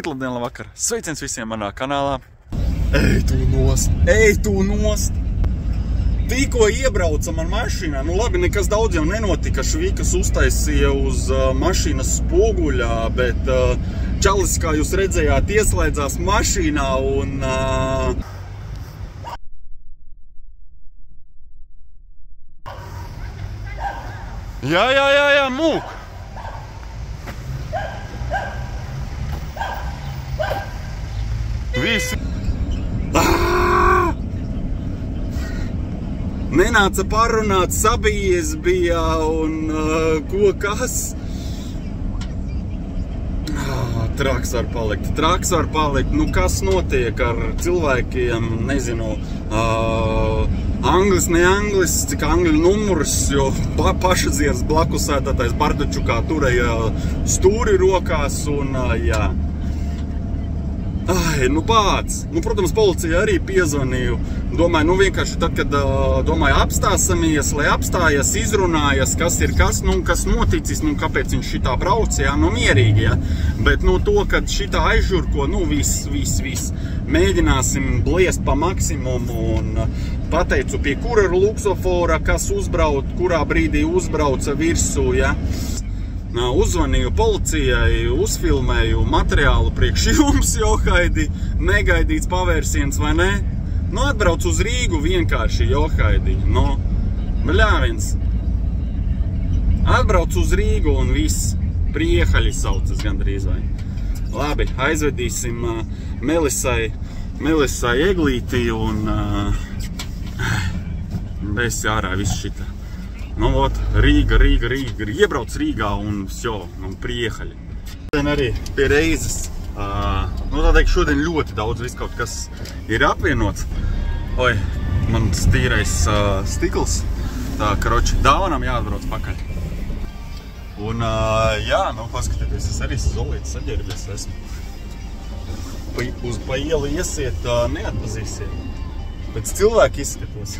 Labdien, labvakar! Sveiciens visiem manā kanālā! Ej tu nost! Ej tu nost! Tikko iebraucam ar mašīnā, nu labi, nekas daudz jau nenotika, švikas uztaisīja uz mašīnas spoguļā, bet čalis, kā jūs redzējāt, ieslēdzās mašīnā un... Jā, mūk! Visi... Nenāca parunāt, sabijies bija un ko kas. Traks var palikt. Nu, kas notiek ar cilvēkiem, nezinu, anglis, ne anglis, cik angļu numurs, jo pašadzieras blakusētātais Bardačukā turēja stūri rokās un, jā. Ai, nu pats. Nu, protams, policija arī piezvanīju. Domāju, nu vienkārši tad, kad, domāju, apstāsamies, lai apstājas, izrunājas, kas ir kas, nu, kas noticis, nu, kāpēc viņš šitā brauc, jā, nu, mierīgi, jā. Bet, nu, to, kad šitā aizžurko, nu, viss. Mēģināsim bliest pa maksimumu un pateicu, pie kura luksofora, kas uzbrauc, kurā brīdī uzbrauca virsū, jā. Uzvanīju policijai, uzfilmēju materiālu priekš jums, Johaidi, negaidīts pavērsiens, vai ne? Nu, atbrauc uz Rīgu vienkārši, Johaidi, nu, bļāviens. Atbrauc uz Rīgu un viss, priehaļi saucas gandrīz vai. Labi, aizvedīsim Melisai eglīti un bez ārā viss šitā. Nu, ot, Rīga, iebrauc Rīgā un vsjo, un priehaļi. Šodien arī pie reizes, nu tā teikt, šodien ļoti daudz viss kaut kas ir apvienots. Oi, man stīrais stikls, tā, karoči, dāvanam jāatbrauc pakaļ. Un, jā, nu, paskatieties, es arī zolīti saģērbies esmu. Pa ielu iesiet, neatpazīsiet, pēc cilvēku izskatos.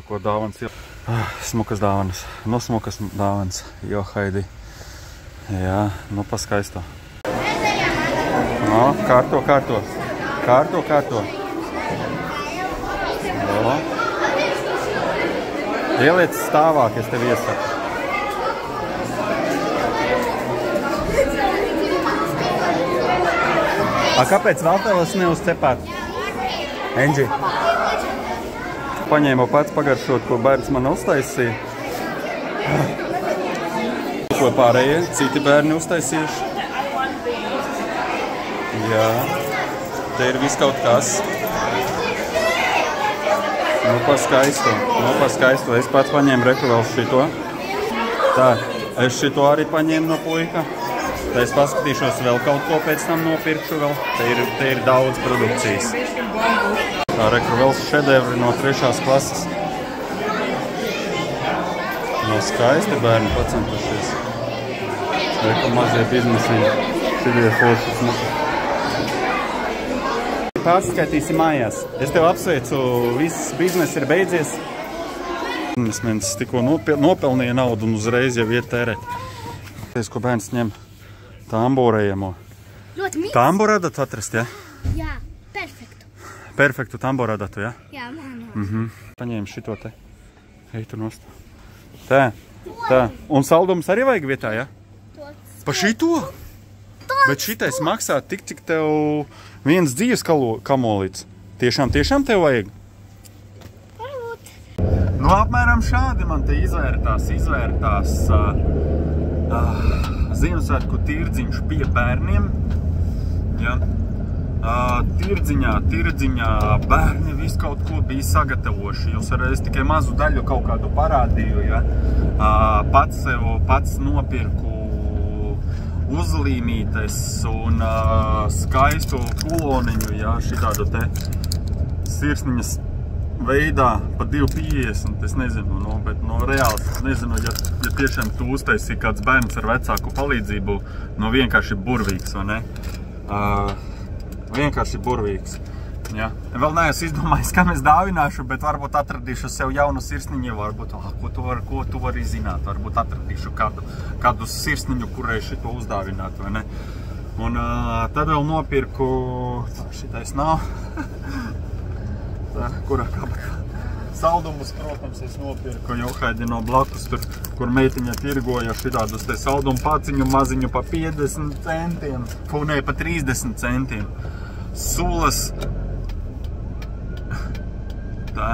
Ko dāvans ir? Smukas dāvanas. Nu, smukas dāvanas, Johaidi. Jā, nu, paskaisto. No, kārto. No. Ieliec stāvāk, es tev iesaku. Kāpēc veltēlas neuzcepāt? Enģi? Paņēmu pats pagaršot, ko bērns man uztaisīja. Ko pārējie, citi bērni uztaisījuši. Jā, te ir viss kaut kas. Nu, paskaisto. Es pats paņēmu reku vēl šito. Tā, es šito arī paņēmu no puika. Tā es paskatīšos vēl kaut ko pēc tam nopirkšu vēl. Te ir daudz produkcijas. Tā reku vēl šedevri no 3. klases. No skaisti bērni pacentušies. Reku mazie biznesiņi. Šitie forši smuki. Pārskaitīsi mājās. Es tev apsveicu, viss biznes ir beidzies. Biznesmenis tikko nopelnīja naudu un uzreiz jau iet tērēt. Ties, ko bērns ņem tamborējamo. Tamboradatu atrast, ja? Jā, perfektu. Perfektu tamboradatu, ja? Jā, man. Paņēmu šito te. Ej tu nost. Tā. Un saldums arī vajag vietā, ja? Pa šito? Bet šitais maksā tik, cik tev viens dzīves kamolīts. Tiešām tev vajag? Varbūt. Nu, apmēram šādi man te izvērtās Ziemassvētku tirdziņš pie bērniem. Ja? Tirdziņā bērni visu kaut ko bija sagatavoši. Jūs es tikai mazu daļu kaut kādu parādīju, ja? Pats nopirku uzlīmītes un skaistu kuloniņu, ja? Šitādu te sirsniņas veidā pa 2,50, es nezinu, no, bet no reāls, es nezinu, ja tiešām tu uztaisīji kāds bērns ar vecāku palīdzību, no vienkārši burvīgs, vai ne? Vienkārši burvīgs. Ja. Vēl neesmu izdomājis, kam es dāvināšu, bet varbūt atradīšu sev jaunu sirsniņu, varbūt, ko tu vari zināt, varbūt atradīšu kādu sirsniņu, kurai šito uzdāvināt, vai ne? Un tad vēl nopirku, šitais nav, tā, kurā kabakā. Saldumus, protams, es nopirku Johaidi no blakus, tur, kur meitiņa tirgoja šitādus te saldumu paciņu maziņu pa 50 centiem, pa 30 centiem. Sulas. Tā,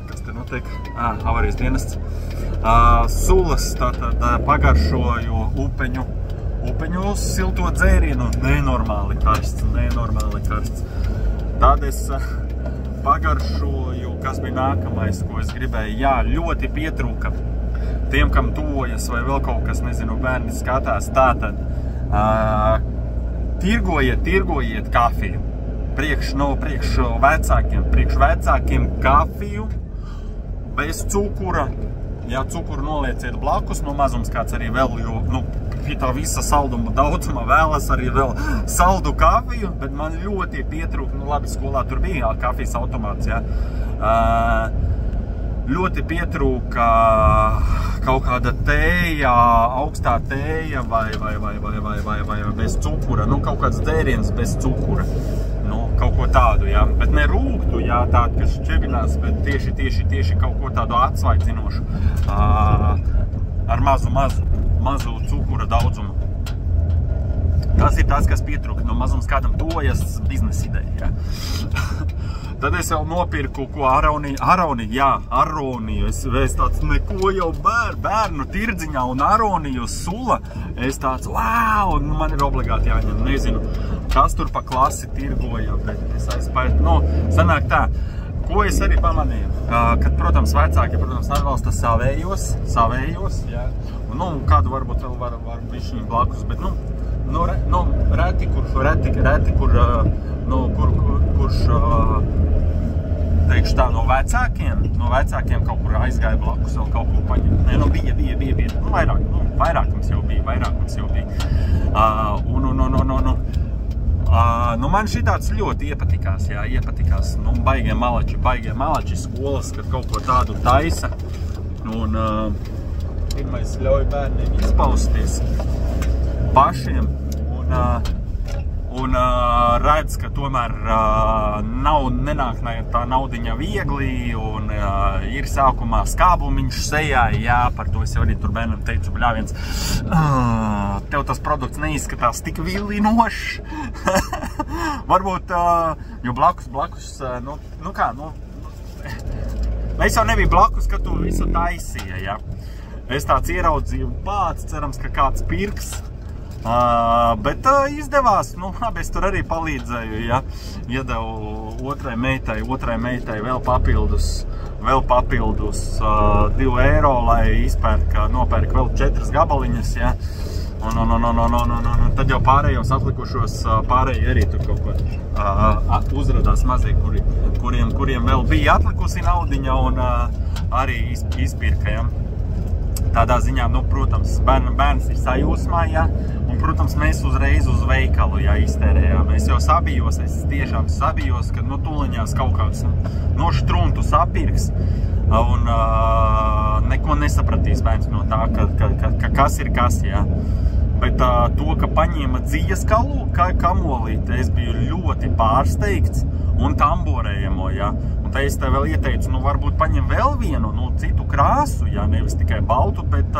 kas te notiek? Avarijas dienests. Sulas, tātad pagaršoju upeņu silto dzērienu. Nenormāli karsts. Tad es pagaršoju, kas bija nākamais, ko es gribēju. Jā, ļoti pietrūka. Tiem, kam tuvojas vai vēl kaut kas, nezinu, bērni skatās, tātad tirgojiet kafiju. Priekš vecākiem kafiju bez cukura. Ja cukuru nolieciet blakus, mazums kāds arī vēl, jo, pie tā visa salduma daudzuma vēlas arī vēl saldu kafiju, bet man ļoti pietrūk, labi, skolā tur bija kafijas automāts, ja. Ļoti pietrūka kaut kāda tēja, augstā tēja vai bez cukura, kaut kāds dzēriens bez cukura, kaut ko tādu, jā, bet ne rūgtu, jā, tādu, kas šķebinās, bet tieši kaut ko tādu atsvaidzinošu, ar mazu cukura daudzumu. Tas ir tas, kas pietrūka, mazums kādam tojas biznesa ideja, jā. Tad es vēl nopirku, ko aroniju, es tāds neko jau bērnu tirdziņā un aroniju sula, es tāds, wow, man ir obligāti jāņem, nezinu, kas tur pa klasi tirgoja, bet es aizpaiet, sanāk tā, ko es arī pamanīju, kad, protams, vecāki, atbalsta savējos, jā, kādu varbūt vēl var bišķiņi blakus, bet, reti, kurš teikšu tā, no vecākiem kaut kur aizgāja blakus, vēl kaut ko paņem. Bija. Vairākums jau bija. Man šitāds ļoti iepatikās, jā, baigie malači skolas, kad kaut ko tādu taisa. Pirmais ļauj bērniem izpausties pašiem un redz, ka tomēr nenāk tā naudiņa viegli un ir sākumā skābumiņš sejā, jā, par to es jau arī tur bērnam teicu, bļāviens, tev tas produkts neizskatās tik villinošs, varbūt, jo blakus, es jau nebiju blakus, ka tu visu taisīja, jā, es tāds ieraudzīju pats, cerams, ka kāds pirks, bet izdevās, es tur arī palīdzēju, ja, iedevu otrai meitai vēl papildus 2 eiro, lai nopērk vēl 4 gabaliņas, ja, un tad jau pārējos atlikušos pārēji arī tur kaut ko uzradās mazie, kuriem vēl bija atlikusi naudiņa un arī izpirka, ja. Tādā ziņā, protams, bērns ir sajūsmā, ja, un, protams, mēs uzreiz uz veikalu, ja, iztērējām. Es jau es tiešām sabijos, ka, tūliņās kaut kāds noštruntu sapirks, un neko nesapratīs bērns no tā, ka kas ir kas, ja. Bet to, ka paņēma dzīves kamolīti, es biju ļoti pārsteigts un tamborējamo, ja. Un te es tev vēl ieteicu, varbūt paņem vēl vienu, citu krāsu, ja, nevis tikai baltu, bet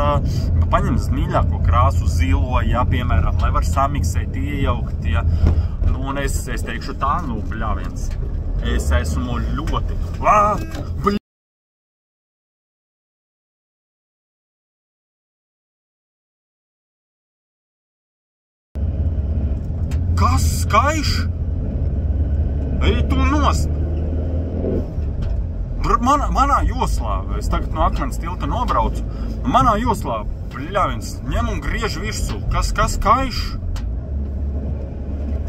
paņem mīļāko krāsu zilo, ja, piemēram, lai var samiksēt, iejaukt, ja. Un es teikšu tā, bļāviens, es esmu ļoti, Kas skaiš? Ej tu nost! Manā joslā, es tagad no Akmens tilta nobraucu, manā joslā, bļāviens, ņem un griež virsū, kas skaiš?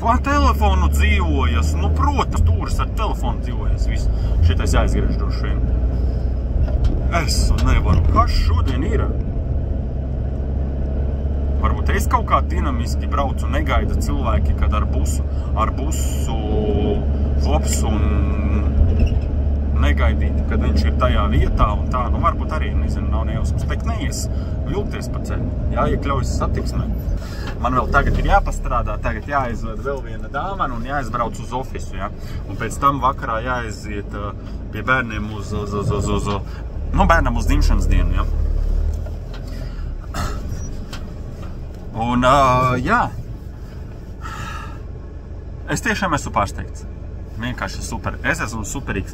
Pa telefonu dzīvojas, protams, tūris ar telefonu dzīvojas, viss. Šitais jāizgriež droši vien. Es nevaru, kas šodien ir? Varbūt es kaut kā dinamiski braucu, negaida cilvēki, kad ar busu pops un negaidīt, kad viņš ir tajā vietā un tā, nu varbūt arī, nezinu, nav nejausmas, bet neies vilties pa ceļu, jāiekļaujas satiksmē. Man vēl tagad ir jāpastrādā, tagad jāizved vēl viena dāmana un jāizbrauc uz ofisu, ja? Un pēc tam vakarā jāaiziet pie bērniem bērnam uz dzimšanas dienu, ja? Un, jā, es tiešām esmu pārsteigts. Vienkārši super. Es esmu superīgs.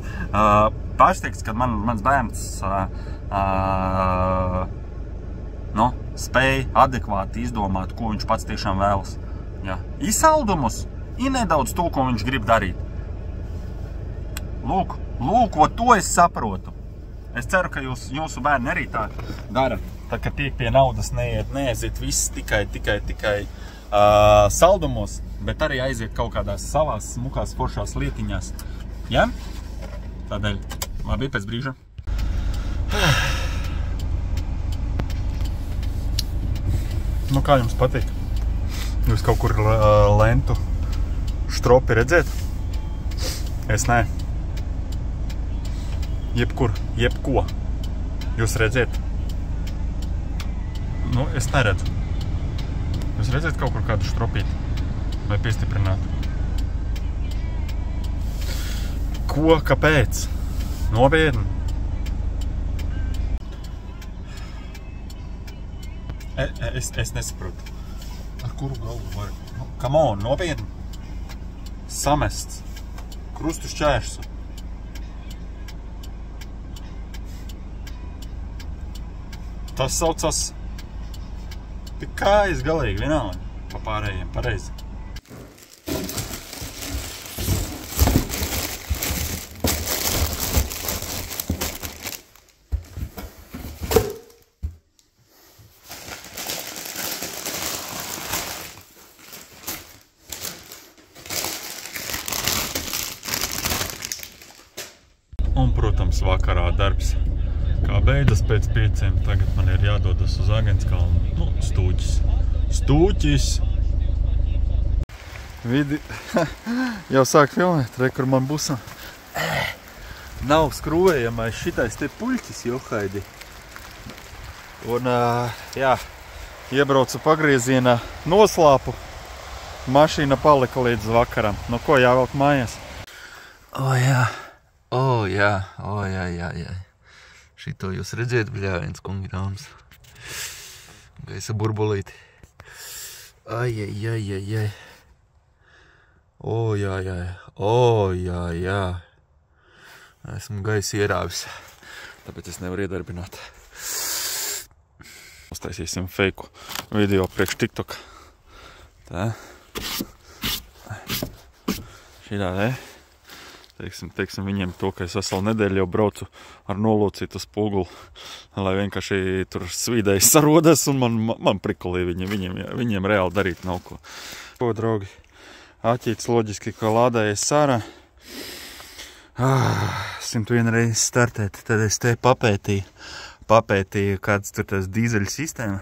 Pārsteigts, kad mans bērns spēja adekvāti izdomāt, ko viņš pats tiešām vēlas. Jā. Izsaldumus ir nedaudz to, ko viņš grib darīt. Lūk, to es saprotu. Es ceru, ka jūsu bērni arī tā dara. Tā, ka tiek pie naudas neaiziet viss tikai saldumos, bet arī aiziet kaut kādās savās smukās foršās lietiņās. Ja? Tādēļ, labi, pēc brīža. Nu, kā jums patīk? Jūs kaut kur lentu štropi redzēt? Es nē. Jebko. Jūs redzēt? Nu, es neredzu. Jūs redzēt kaut kur kādu štropīti? Vai piestiprinātu? Ko? Kāpēc? Nopietni? Es nesaprotu. Ar kuru galvu var? Come on, nopietni? Samests. Krustu šķērsu. Tas saucas tik kājas galīgi vienalga. Pa pārējiem, pareizi. Un, protams, vakarā darbs. Kā beidzas pēc 5, tagad man ir jādodas uz Agenskalnu. Nu, Stūķis. Vidi jau sāk filmēt, kur man busam. Nav skrūvējamais šitais te puļķis, johaidi. Un, jā, iebraucu pagriezienā, noslāpu. Mašīna palika līdz vakaram. Nu, ko jāvelk mājās? Jā. Šito jūs redzēt, bļāviens, kungi dāmas. Gaisa burbulīti. Ai. Jā. Esmu gaisa ierāvis. Tāpēc es nevaru iedarbināt. Uztaisīsim feiku video priekš TikTok. Tā. Šitā, ne? Teiksim viņiem to, ka es veselu nedēļu jau braucu ar nolocītu spoguli, lai vienkārši tur svīdējas sarodas un man prikulī viņiem reāli darīt nav ko. Ko, draugi, āķīts loģiski, ka lādējies sārā. 101 reizes startēt, tad es te papētīju kāds tur tas dīzeļu sistēma.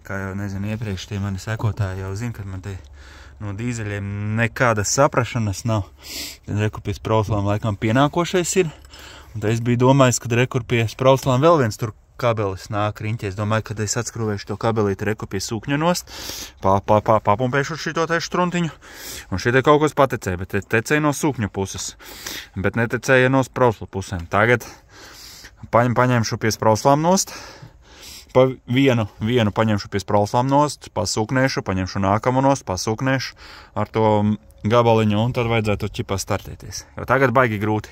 Kā jau nezinu, iepriekš tie mani sekotāji jau zina, kad man te no dīzeļiem nekāda saprašanas nav. Tad rekur pie sprauslām laikam pienākošais ir. Un tad es biju domājis, kad rekur pie sprauslām vēl viens tur kabelis nāk riņķi. Es domāju, kad es atskrūvēšu to kabelīti rekur pie sūkņa nost, papumpēšu šito te štruntiņu. Un šitie kaut kas patecēja, bet tecēja no sūkņa puses. Bet netecēja no sprauslu pusēm. Tagad paņemšu pie sprauslām nost. Pa vienu paņemšu pie sprauslām nost, pasūknēšu, paņemšu nākamu nost, pasūknēšu ar to gabaliņu un tad vajadzētu ķipā startēties. Jo tagad baigi grūti.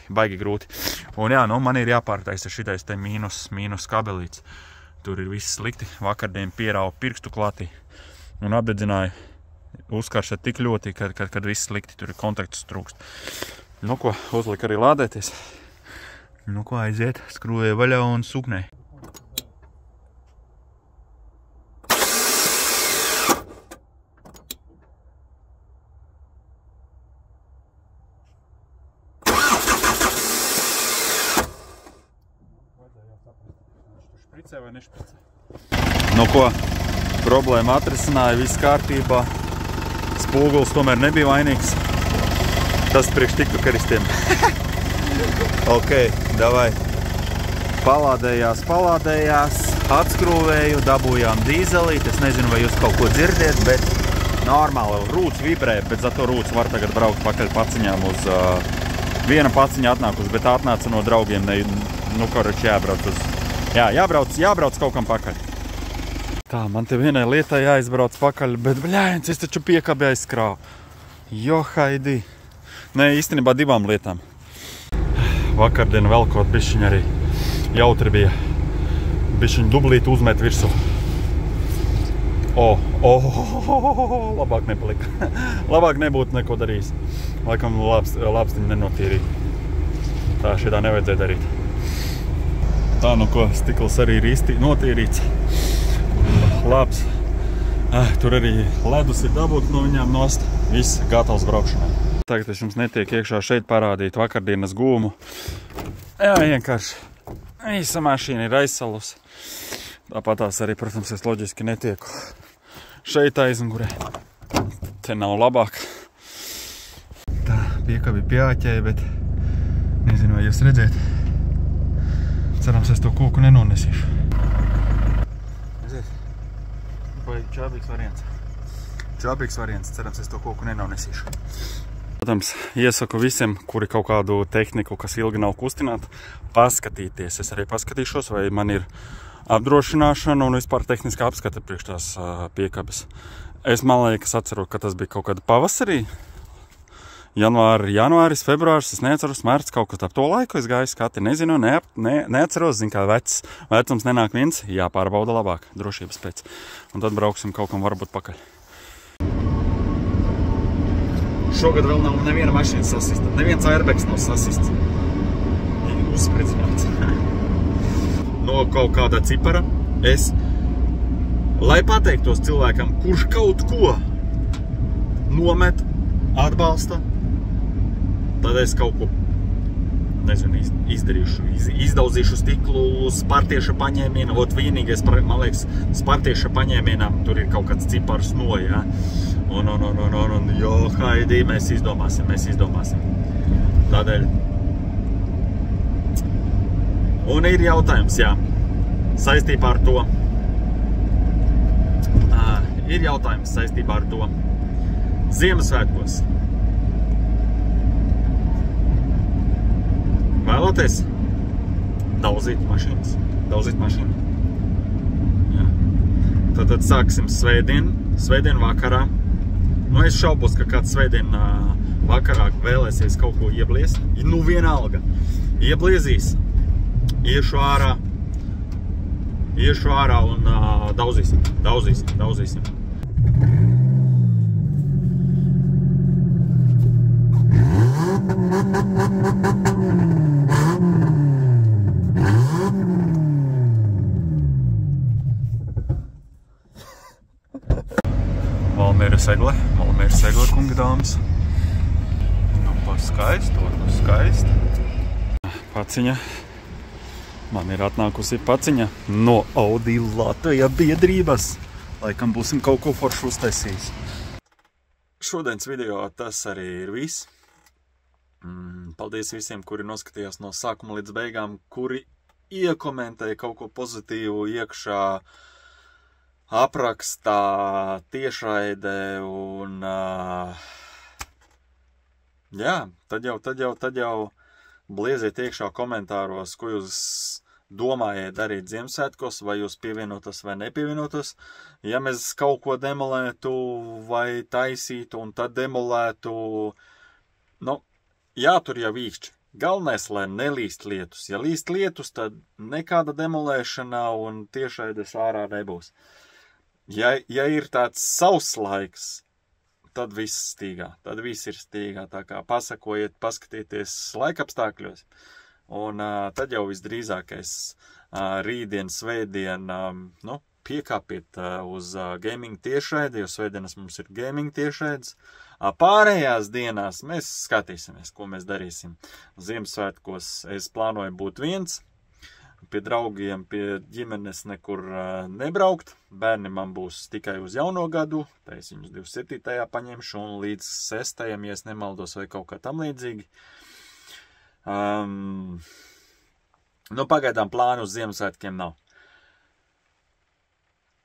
Un jā, nu man ir jāpārtaisa šitais te mīnus kabelīts. Tur ir viss slikti. Vakardien pierāvu pirkstu klati un apdedzināju. Uzkarša tik ļoti, kad viss slikti, tur ir kontaktus trūkst. Nu ko, uzlika arī lādēties. Nu ko, aiziet, skrūvēja vaļā un sūknēja. Vai nešpricē? Nu ko, problēma atrisināja, viss kārtībā. Spogulis tomēr nebija vainīgs. Tas priekš tiktukaristiem. Ok, davai. Palādējās, atskrūvēju, dabūjām dīzelīt. Es nezinu, vai jūs kaut ko dzirdiet, bet normāli rūts vibrē, bet za to rūts var tagad braukt pakaļ paciņām uz... Viena paciņa atnākusi, bet atnāca no draugiem, nu, koroči jābrauc uz... Jā, jābrauc kaut kam pakaļ. Tā, man te vienai lietai jāizbrauc pakaļ, bet, bļājiens, es taču piekabi aizskrāvu. Jo, haidī. Nē, īstenībā divām lietām. Vakardien vēl kaut bišķiņ arī jautri bija. Bišķiņ dublīti uzmet virsū. Labāk nepalika. Labāk nebūtu neko darījis. Laikam lāpstiņu nenotīrīja. Tā šitā nevajadzēja darīt. Tā, nu ko, stikls arī ir notīrīts. Labs. Tur arī ledus ir dabūt no viņām nost. Viss gatavs braukšanai. Tagad es jums netiek iekšā šeit parādīt vakardienas gūmu. Jā, vienkārši. Visa mašīna ir aizsalus. Tāpat tās arī, protams, es loģiski netieku šeit aizmugurē. Te nav labāk. Tā, piekabi pieāķēja, bet nezinu, vai jūs redzēt. Cerams, es to koku nenonesīšu. Redziet? Vai čābīgs variants. Čābīgs variants, cerams, es to koku nenonesīšu. Protams, iesaku visiem, kuri kaut kādu tehniku, kas ilgi nav kustināta, paskatīties. Es arī paskatīšos, vai man ir apdrošināšana un vispār tehniskā apskata priekš tās piekabes. Es man liekas atceru, ka tas bija kaut kāda pavasarī. Janvāris, februāris, es neatceros, mērts kaut kad ap to laiku. Es gāju skati, nezinu, neatceros, zinu, kā vecums nenāk viens, jāpārbauda labāk, drošības pēc. Un tad brauksim kaut kam varbūt pakaļ. Šogad vēl nav neviena mašīna sasista. Neviens airbags nav sasists. Uzspridzināts. No kaut kāda cipara es, lai pateiktos cilvēkam, kurš kaut ko nomet, atbalsta, tad es kaut ko, nezinu, izdarīšu. Izdauzīšu stiklu spartieša paņēmienu. Ot vienīgais, man liekas, spartieša paņēmienām tur ir kaut kāds cipars no, jā. Un, jo, haidī, mēs izdomāsim. Tādēļ. Un ir jautājums, jā, saistībā ar to. Ziemassvētkos. Vēlaties daudzīt mašīnu. Jā. Tad sāksim svētdien vakarā. Nu, es šaubos, ka kāds svētdien vakarā vēlēsies kaut ko iebliest. Nu, vienalga. Iebliezīs. Iešu ārā un daudzīsim. Malmēra segle, kungi dāmas. Nu, skaisti. Paciņa. Man ir atnākusi paciņa no Audi Latvijas biedrības. Laikam būsim kaut ko foršu uztaisījis. Šodienas video tas arī ir viss. Paldies visiem, kuri noskatījās no sākuma līdz beigām, kuri iekomentēja kaut ko pozitīvu iekšā aprakstā, tiešraidē un jā, tad jau blieziet iekšā komentāros, ko jūs domājat darīt Ziemassvētkos, vai jūs pievienotos vai nepievienotos. Ja mēs kaut ko demolētu vai taisītu un tad demolētu, nu, jā, tur jau īkšķi. Galvenais, lai nelīst lietus. Ja līst lietus, tad nekāda demolēšana un tiešraides ārā nebūs. Ja ir tāds sauss laiks, tad viss stīgā. Tad viss ir stīgā. Tā kā pasakojiet, paskatieties laikapstākļos. Un tad jau visdrīzākais rītdien, svētdien, nu, piekāpiet uz gaming tiešraidi, jo svētdienas mums ir gaming tiešraides. Pārējās dienās mēs skatīsimies, ko mēs darīsim. Ziemassvētkos es plānoju būt viens. pie draugiem, pie ģimenes nekur nebraukt. Bērni man būs tikai uz jauno gadu, tā es viņus 27. paņemšu un līdz 6. ja es nemaldos vai kaut kā tam līdzīgi. Nu, pagaidām plānu uz Ziemassvētkiem nav.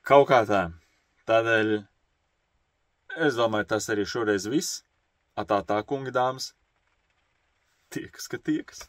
Kaut kā tā. Tādēļ es domāju, tas arī šoreiz viss. Atā kungi dāmas. Tiekas, ka tiekas.